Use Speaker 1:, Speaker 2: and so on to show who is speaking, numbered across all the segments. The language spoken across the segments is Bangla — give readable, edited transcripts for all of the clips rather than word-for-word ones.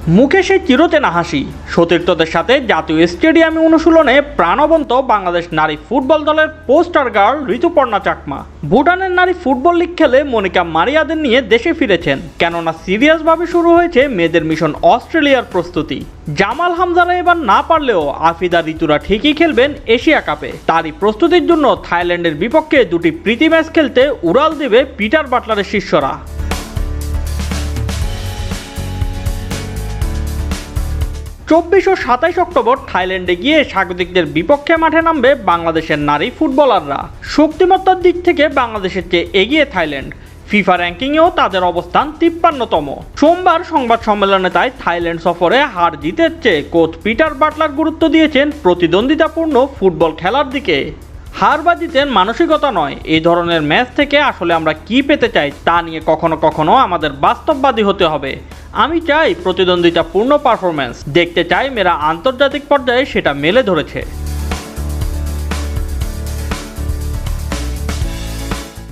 Speaker 1: মুখে সেই চিরচেনা হাসি, সতীর্থদের সাথে জাতীয় স্টেডিয়ামে অনুশীলনে প্রাণবন্ত বাংলাদেশ নারী ফুটবল দলের পোস্টার গার্ল ঋতুপর্ণা চাকমা ভুটানের নারী ফুটবল লিগ খেলে মনিকা মারিয়াদের নিয়ে দেশে ফিরেছেন, কেননা সিরিয়াসভাবে শুরু হয়েছে মেয়েদের মিশন অস্ট্রেলিয়ার প্রস্তুতি। জামাল হামজারা এবার না পারলেও আফিদা ঋতুরা ঠিকই খেলবেন এশিয়া কাপে। তারই প্রস্তুতির জন্য থাইল্যান্ডের বিপক্ষে দুটি প্রীতি ম্যাচ খেলতে উড়াল দেবে পিটার বাটলারের শিষ্যরা। 24 ও 27 অক্টোবর থাইল্যান্ডে গিয়ে স্বাগতিকদের বিপক্ষে মাঠে নামবে বাংলাদেশের নারী ফুটবলাররা। শক্তিমত্তার দিক থেকে বাংলাদেশের চেয়ে এগিয়ে থাইল্যান্ড, ফিফা র্যাঙ্কিংয়েও তাদের অবস্থান 53তম। সোমবার সংবাদ সম্মেলনে তাই থাইল্যান্ড সফরে হার জিতের চেয়ে কোচ পিটার বাটলার গুরুত্ব দিয়েছেন প্রতিদ্বন্দ্বিতাপূর্ণ ফুটবল খেলার দিকে। হার বা জিতের মানসিকতা নয়, এই ধরনের ম্যাচ থেকে আসলে আমরা কি পেতে চাই তা নিয়ে কখনো কখনো আমাদের বাস্তববাদী হতে হবে। আমি চাই প্রতিদ্বন্দ্বিতাপূর্ণ পারফরম্যান্স, দেখতে চাই মেয়েরা আন্তর্জাতিক পর্যায়ে সেটা মেলে ধরেছে।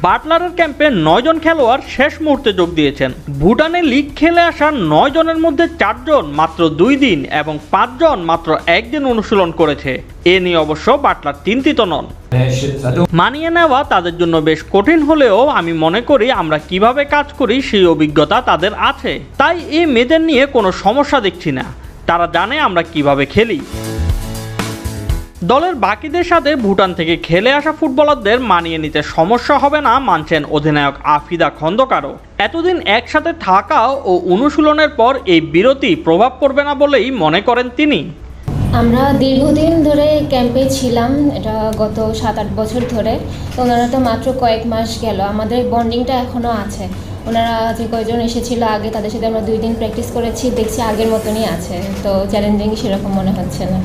Speaker 1: বাটলারের ক্যাম্পে 9 জন খেলোয়াড় শেষ মুহূর্তে যোগ দিয়েছেন। ভুটানে লিগ খেলে আসা 9 জনের মধ্যে 4 জন মাত্র 2 দিন এবং 5 জন মাত্র 1 দিন অনুশীলন করেছে। এ নিয়ে অবশ্য বাটলার চিন্তিত নন। মানিয়ে নেওয়া তাদের জন্য বেশ কঠিন হলেও আমি মনে করি আমরা কিভাবে কাজ করি সেই অভিজ্ঞতা তাদের আছে, তাই এই মেয়েদের নিয়ে কোনো সমস্যা দেখছি না। তারা জানে আমরা কিভাবে খেলি। দলের বাকিদের সাথে ভুটান থেকে খেলে আসা ফুটবলারদের মানিয়ে নিতে সমস্যা হবে না মানছেন অধিনায়ক আফিদা খন্দকারও। এতদিন একসাথে থাকা ও অনুশীলনের পর এই বিরতি প্রভাব পড়বে না বলেই মনে করেন তিনি।
Speaker 2: আমরা দীর্ঘদিন ধরে ক্যাম্পে ছিলাম, এটা গত 7-8 বছর ধরে। তো ওনারা তো মাত্র কয়েক মাস গেল, আমাদের বন্ডিংটা এখনও আছে। ওনারা যে কয়েকজন এসেছিল আগে, তাদের সাথে আমরা 2 দিন প্র্যাকটিস করেছি, দেখছি আগের মতনই আছে। তো চ্যালেঞ্জিং সেরকম মনে হচ্ছে না।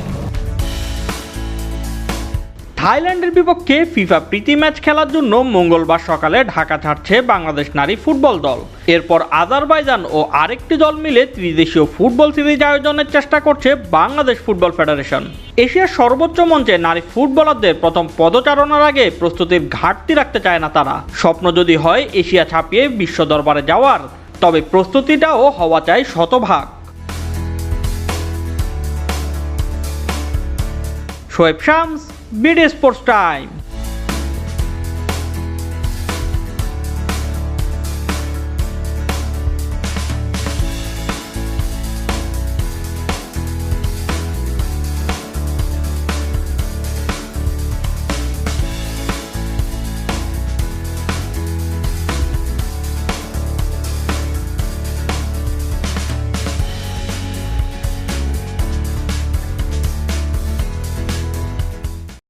Speaker 1: থাইল্যান্ডের বিপক্ষে ফিফা প্রীতি ম্যাচ খেলার জন্য মঙ্গলবার সকালে ঢাকা ছাড়ছে বাংলাদেশ নারী ফুটবল দল। এরপর আজারবাইজান ও আরেকটি দল মিলে ত্রিদেশীয় ফুটবল সিরিজ আয়োজনের চেষ্টা করছে বাংলাদেশ ফুটবল ফেডারেশন। এশিয়ার সর্বোচ্চ মঞ্চে নারী ফুটবলারদের প্রথম পদচারণার আগে প্রস্তুতির ঘাটতি রাখতে চায় না তারা। স্বপ্ন যদি হয় এশিয়া ছাপিয়ে বিশ্ব দরবারে যাওয়ার, তবে প্রস্তুতিটাও হওয়া চাই শতভাগ। Shoaib Shams, BD sports time.